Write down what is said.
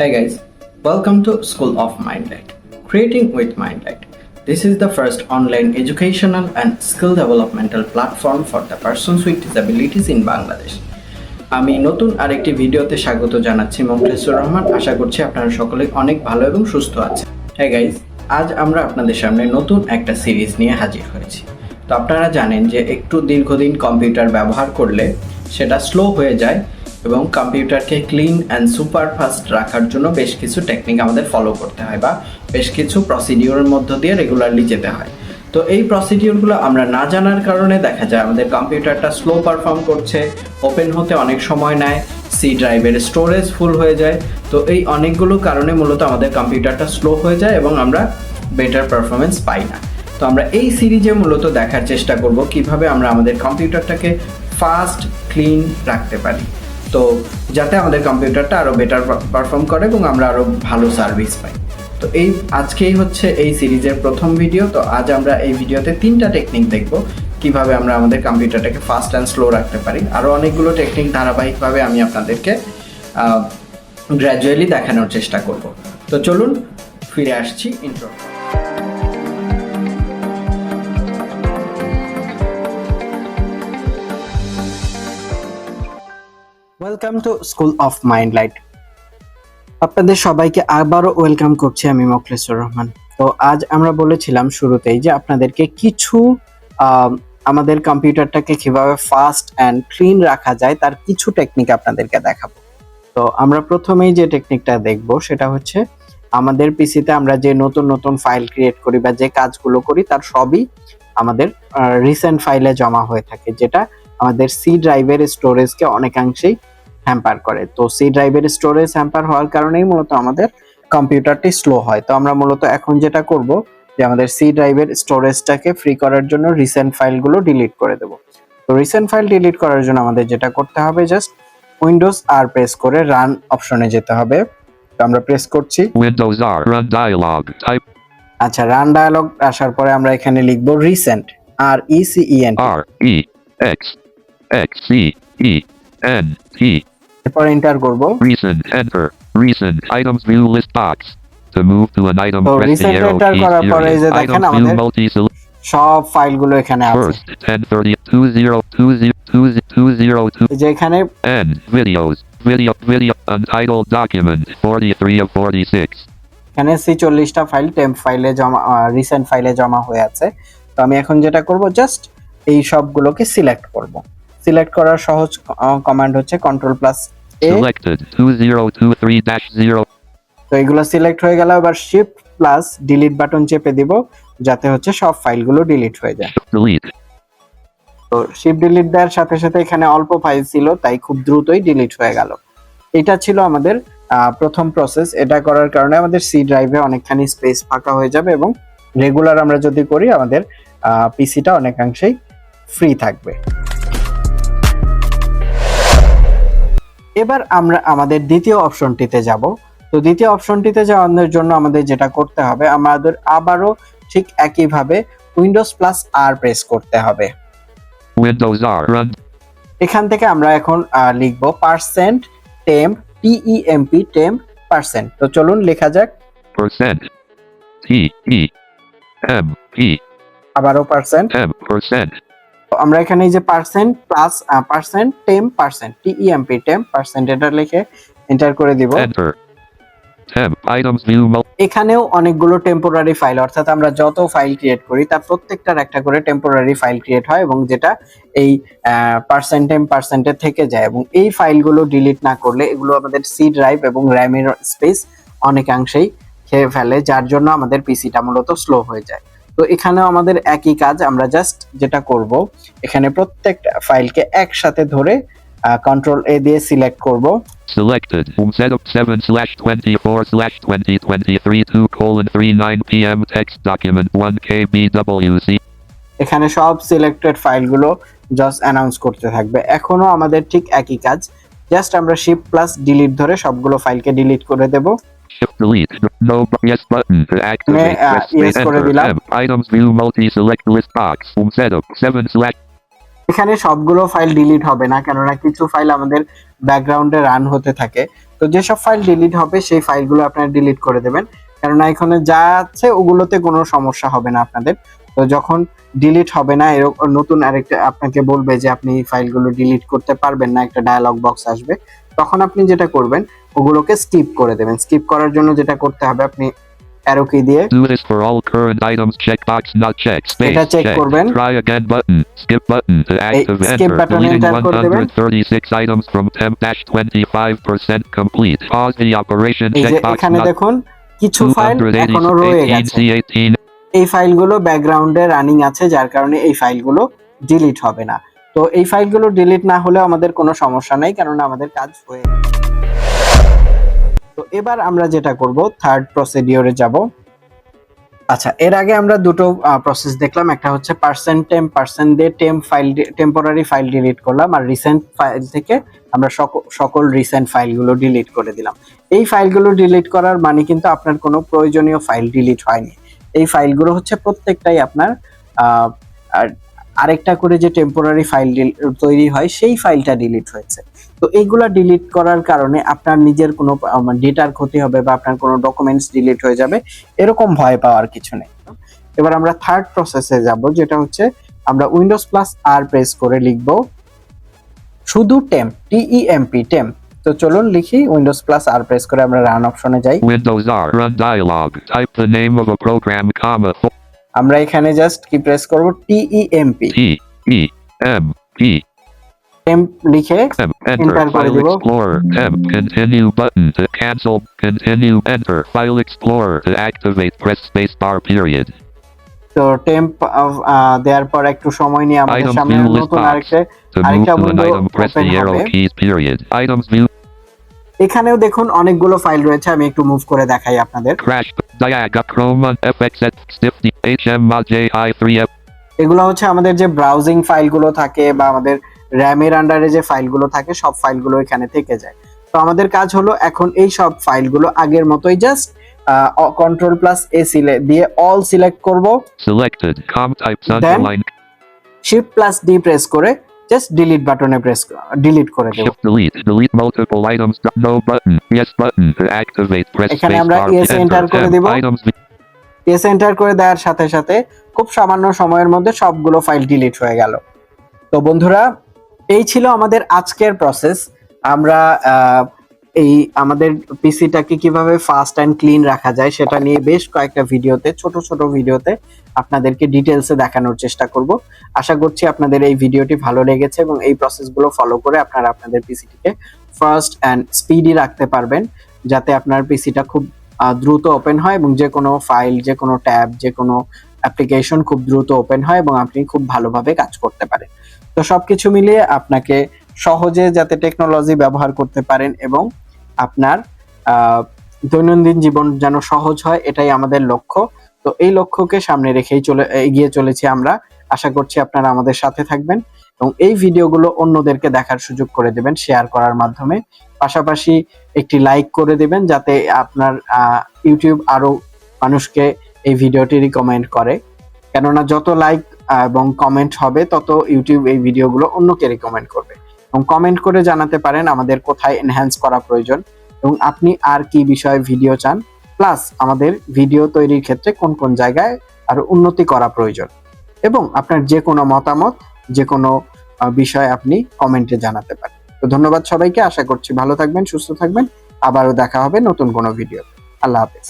Hey guys, welcome to School of Mindlight, Creating with Mindlight. This is the first online educational and skill developmental platform for the persons with disabilities in Bangladesh. আমি নতুন আরেকটি ভিডিওতে স্বাগত জানাচ্ছি মোখলেসুর রহমান। আশা করছি আপনারা সকলে অনেক ভালো এবং সুস্থ আছেন। হ্যাঁ গাইজ, আজ আমরা আপনাদের সামনে নতুন একটা সিরিজ নিয়ে হাজির হয়েছি। তো আপনারা জানেন যে একটু দীর্ঘদিন কম্পিউটার ব্যবহার করলে সেটা স্লো হয়ে যায় এবং কম্পিউটারকে ক্লিন অ্যান্ড সুপার ফাস্ট রাখার জন্য বেশ কিছু টেকনিক আমাদের ফলো করতে হয় বা বেশ কিছু প্রসিডিওরের মধ্য দিয়ে রেগুলারলি যেতে হয়। তো এই প্রসিডিওরগুলো আমরা না জানার কারণে দেখা যায় আমাদের কম্পিউটারটা স্লো পারফর্ম করছে, ওপেন হতে অনেক সময় নেয়, সি ড্রাইভের স্টোরেজ ফুল হয়ে যায়। তো এই অনেকগুলো কারণে মূলত আমাদের কম্পিউটারটা স্লো হয়ে যায় এবং আমরা বেটার পারফরমেন্স পাই না। তো আমরা এই সিরিজে মূলত দেখার চেষ্টা করব কিভাবে আমরা আমাদের কম্পিউটারটাকে ফাস্ট ক্লিন রাখতে পারি, তো যাতে আমাদের কম্পিউটারটা আরও বেটার পারফর্ম করে এবং আমরা আরও ভালো সার্ভিস পাই। তো আজকেই হচ্ছে এই সিরিজের প্রথম ভিডিও। তো আজ আমরা এই ভিডিওতে 3টা টেকনিক দেখব কিভাবে আমরা আমাদের কম্পিউটারটাকে ফাস্ট অ্যান্ড স্লো রাখতে পারি। আরও অনেকগুলো টেকনিক ধারাবাহিকভাবে আমি আপনাদেরকে গ্র্যাজুয়ালি দেখানোর চেষ্টা করব। তো চলুন ফিরে আসছি intro. Welcome to school of Mindlight. আপনাদের সবাইকে আবারও ওয়েলকাম করছি আমি মোখলেসুর রহমান। তো আজ আমরা বলেছিলাম শুরুতেই যে আপনাদেরকে কিছু আমাদের কম্পিউটারটাকে কিভাবে ফাস্ট অ্যান্ড ক্লিন রাখা যায় তার কিছু টেকনিক আপনাদেরকে দেখাবো। তো আমরা প্রথমেই যে টেকনিকটা দেখব সেটা হচ্ছে আমাদের পিসিতে আমরা যে নতুন নতুন ফাইল ক্রিয়েট করি বা যে কাজগুলো করি তার সবই আমাদের রিসেন্ট ফাইলে জমা হয়ে থাকে, যেটা আমাদের সি ড্রাইভের স্টোরেজকে অনেকাংশেই হ্যাম্পার করে। তো সি ড্রাইভের স্টোরেজ হ্যাম্পার হওয়ার কারণেই মূলত আমাদের কম্পিউটারটি স্লো হয়। তো আমরা মূলত এখন যেটা করব যে আমাদের সি ড্রাইভের স্টোরেজটাকে ফ্রি করার জন্য রিসেন্ট ফাইলগুলো ডিলিট করে দেব। তো রিসেন্ট ফাইল ডিলিট করার জন্য আমাদের যেটা করতে হবে, জাস্ট উইন্ডোজ আর প্রেস করে রান অপশনে যেতে হবে। তো আমরা প্রেস করছি উইন্ডোজ আর রান ডায়ালগ টাইপ। আচ্ছা, রান ডায়ালগ আসার পরে আমরা এখানে লিখব রিসেন্ট, আর E C E N R E X X C E N T. এরপর এন্টার করব। Recent enter recent items view list box. To move to an item তো press the recent arrow enter key. করার পরে এই যে দেখেন Items view আমাদের multi select সব ফাইলগুলো এখানে আছে। first 1030 2020 এই যে এখানে end videos video untitled document 43 of 46. এখানে C40টা ফাইল টেম্প ফাইলে জমা, রিসেন্ট ফাইলে জমা হয়ে আছে। তো আমি এখন যেটা করব, জাস্ট এই সবগুলোকে সিলেক্ট করব। সিলেক্ট করার সহজ কমান্ড হচ্ছে Ctrl+A। Selected 2023-0. তো এগুলো সিলেক্ট হয়ে গেল। এবার Shift+ ডিলিট বাটন চেপে দিব যাতে হচ্ছে সব ফাইলগুলো ডিলিট হয়ে যায়। Delete. তো শিফট ডিলিট দেওয়ার সাথে সাথে এখানে অল্প ফাইল ছিল, তাই খুব দ্রুতই ডিলিট হয়ে গেল। এটা ছিল আমাদের প্রথম প্রসেস। এটা করার কারণে আমাদের সি ড্রাইভে অনেকখানি স্পেস ফাঁকা হয়ে যাবে এবং রেগুলার আমরা যদি করি আমাদের পিসিটা অনেকাংশেই ফ্রি থাকবে। এবার আমরা আমাদের দ্বিতীয় অপশনটিতে যাব। তো দ্বিতীয় অপশনটিতে যাওয়ার জন্য আমাদের যেটা করতে হবে, আমাদের আবারও ঠিক একইভাবে Windows+R প্রেস করতে হবে। Windows R run. এখান থেকে আমরা এখন লিখব %temp temp%। তো চলুন লেখা যাক Percent. T E M P. আবারও %। %. তো আমরা এখানে এই যে %temp temp% এটা লিখে এন্টার করে দিব। Enter. Temp items view এখানেও অনেকগুলো টেম্পোরারি ফাইল, অর্থাৎ আমরা যত ফাইল ক্রিয়েট করি তার প্রত্যেকটার একটা করে টেম্পোরারি ফাইল ক্রিয়েট হয় এবং যেটা এই %temp% থেকে যায় এবং এই ফাইলগুলো ডিলিট না করলে এগুলো আমাদের সি ড্রাইভ এবং র্যামের স্পেস অনেকাংশেই খেয়ে ফেলে, যার জন্য আমাদের পিসিটা মূলত স্লো হয়ে যায়। তো এখানেও আমাদের একই কাজ। আমরা জাস্ট যেটা করব, এখানে প্রত্যেকটা ফাইলকে একসাথে ধরে Ctrl+A দিয়ে সিলেক্ট করব। selected setup 7/24/2023 2:39 p.m. text document 1 kbwc. এখানে সব সিলেক্টেড ফাইলগুলো জাস্ট অ্যানাউন্স করতে থাকবে। এখনো আমাদের ঠিক একই কাজ, জাস্ট আমরা Shift+ ডিলিট ধরে সবগুলো ফাইলকে ডিলিট করে দেব। Shift delete no yes button to activate press yes করে দিলাম। Temp items view multi select list box setup 7/ এখানে সবগুলো ফাইল ডিলিট হবে না, কেননা কিছু ফাইল আমাদের ব্যাকগ্রাউন্ডে রান হতে থাকে। তো যেসব ফাইল ডিলিট হবে সেই ফাইলগুলো আপনারা ডিলিট করে দেবেন, কারণ এখানে যা আছে ওগুলোতে কোনো সমস্যা হবে না আপনাদের। তো যখন ডিলিট হবে না, এরকম নতুন আরেকটা আপনাকে বলবে যে আপনি ফাইলগুলো ডিলিট করতে পারবেন না, একটা ডায়ালগ বক্স আসবে, তখন আপনি যেটা করবেন ওগুলোকে স্কিপ করে দেবেন। স্কিপ করার জন্য যেটা করতে হবে, আপনি অ্যারো কি দিয়ে Do this for all current items, checkbox not checked, space এটা চেক checked. করবেন। Try again button, skip button to active skip enter, button deleting enter করে দেবেন। 136 items from temp-25% complete. Pause the operation, এই যে checkbox এখানে not দেখুন কিছু file এখনো রয়ে 280 গেছে, C18. এই ফাইলগুলো ব্যাকগ্রাউন্ডে রানিং আছে, যার কারণে এই ফাইলগুলো ডিলিট হবে না। তো এই ফাইলগুলো ডিলিট না হলেও আমাদের কোনো সমস্যা নাই, কারণ আমাদের কাজ হয়ে গেছে। তো এবার আমরা যেটা করব, থার্ড প্রসিডিওরে যাব। আচ্ছা, এর আগে আমরা দুটো প্রসেস দেখলাম, একটা হচ্ছে পার্সেন্ট দিয়ে টেম্পোরারি ফাইল ডিলিট করলাম, আর রিসেন্ট ফাইল থেকে আমরা সকল রিসেন্ট ফাইলগুলো ডিলিট করে দিলাম। এই ফাইলগুলো ডিলিট করার মানে কিন্তু আপনার কোনো প্রয়োজনীয় ফাইল ডিলিট হয়নি। এই ফাইলগুলো হচ্ছে প্রত্যেকটাই আপনার আরেকটা করে যে টেম্পোরারি ফাইল তৈরি হয় সেই ফাইলটা ডিলিট হয়েছে। তো এইগুলা ডিলিট করার কারণে আপনার নিজের কোনো ডেটার ক্ষতি হবে বা আপনার কোনো ডকুমেন্টস ডিলিট হয়ে যাবে, এরকম ভয় পাওয়ার কিছু নেই। এবার আমরা থার্ড প্রসেসে যাব, যেটা হচ্ছে আমরা উইন্ডোজ প্লাস আর প্রেস করে লিখব শুধু টেম্প, টিইএমপি টেম্প। তো চলুন লিখি, উইন্ডোজ প্লাস আর প্রেস করে আমরা রান অপশনে যাই। Windows R, run dialog, type the name of a program, comma, আমরা এখানে জাস্ট কি প্রেস করব, টিইএমপি T-E-M-P. টেম্প লিখে Enter, এন্টার করে file Dev. explorer, temp, continue button to cancel, continue, enter, file explorer to activate, press space bar period. তো temp দেওয়ার পর একটু সময় নিয়ে আমাদের Items সামনে view list নতুন box. আরেকটা To move to an window item, press open the arrow হবে। keys, period. Items view, এখানেও দেখুন অনেকগুলো ফাইল রয়েছে, আমি একটু মুভ করে দেখাই আপনাদের। crash, diaga, chroma, fxx, stifty, HMJ3F. এগুলো হচ্ছে আমাদের যে ব্রাউজিং ফাইলগুলো থাকে বা আমাদের র্যামের আন্ডারে যে ফাইলগুলো থাকে, সব ফাইলগুলো এখানে থেকে যায়। তো আমাদের কাজ হলো এখন এই সব ফাইলগুলো আগের মতোই জাস্ট কন্ট্রোল প্লাস এ দিয়ে অল সিলেক্ট করব, Selected, com types underline, shift plus D press করে জাস্ট ডিলিট বাটনে ডিলিট করে দেব। shift delete multiple items, no button, yes button to activate, press এখানে space আমরা bar, yes enter করে temp, দিব। items S enter করে দেওয়ার সাথে সাথে খুব সামান্য সময়ের মধ্যে সবগুলো ফাইল ডিলিট হয়ে গেল। তো বন্ধুরা, এই ছিল আমাদের আজকের প্রসেস। আমরা এই আমাদের পিসিটাকে কিভাবে ফাস্ট অ্যান্ড ক্লিন রাখা যায় সেটা নিয়ে বেশ কয়েকটা ভিডিওতে, ছোট ছোট ভিডিওতে আপনাদেরকে ডিটেলসে দেখানোর চেষ্টা করব। আশা করছি আপনাদের এই ভিডিওটি ভালো লেগেছে এবং এই প্রসেসগুলো ফলো করে আপনারা আপনাদের পিসিটিকে ফাস্ট অ্যান্ড স্পিডি রাখতে পারবেন, যাতে আপনার পিসিটা খুব দ্রুত ওপেন হয় এবং যে কোনো ফাইল, যে কোনো ট্যাব, যে কোনো অ্যাপ্লিকেশন খুব দ্রুত ওপেন হয় এবং আপনি খুব ভালোভাবে কাজ করতে পারেন। তো সবকিছু মিলিয়ে আপনাকে সহজে যাতে টেকনোলজি ব্যবহার করতে পারেন এবং আপনার দৈনন্দিন জীবন যেন সহজ হয়, এটাই আমাদের লক্ষ্য। তো এই লক্ষ্যকে সামনে রেখেই এগিয়ে চলেছি আমরা। আশা করছি আপনারা আমাদের সাথে থাকবেন এবং এই ভিডিওগুলো অন্যদেরকে দেখার সুযোগ করে দেবেন শেয়ার করার মাধ্যমে। পাশাপাশি একটি লাইক করে দেবেন, যাতে আপনার ইউটিউব আরো মানুষকে এই ভিডিওটি রিকমেন্ড করে, কেননা যত লাইক এবং কমেন্ট হবে তত ইউটিউব এই ভিডিওগুলো অন্যকে রিকমেন্ড করবে। এবং কমেন্ট করে জানাতে পারেন আমাদের কোথায় এনহ্যান্স করা প্রয়োজন এবং আপনি আর কি বিষয়ে ভিডিও চান, প্লাস আমাদের ভিডিও তৈরির ক্ষেত্রে কোন কোন জায়গায় আরো উন্নতি করা প্রয়োজন, এবং আপনার যে কোনো মতামত, যে কোনো বিষয় আপনি কমেন্টে জানাতে পারেন। তো ধন্যবাদ সবাইকে, আশা করছি ভালো থাকবেন, সুস্থ থাকবেন। আবারও দেখা হবে নতুন কোনো ভিডিও। আল্লাহ হাফেজ।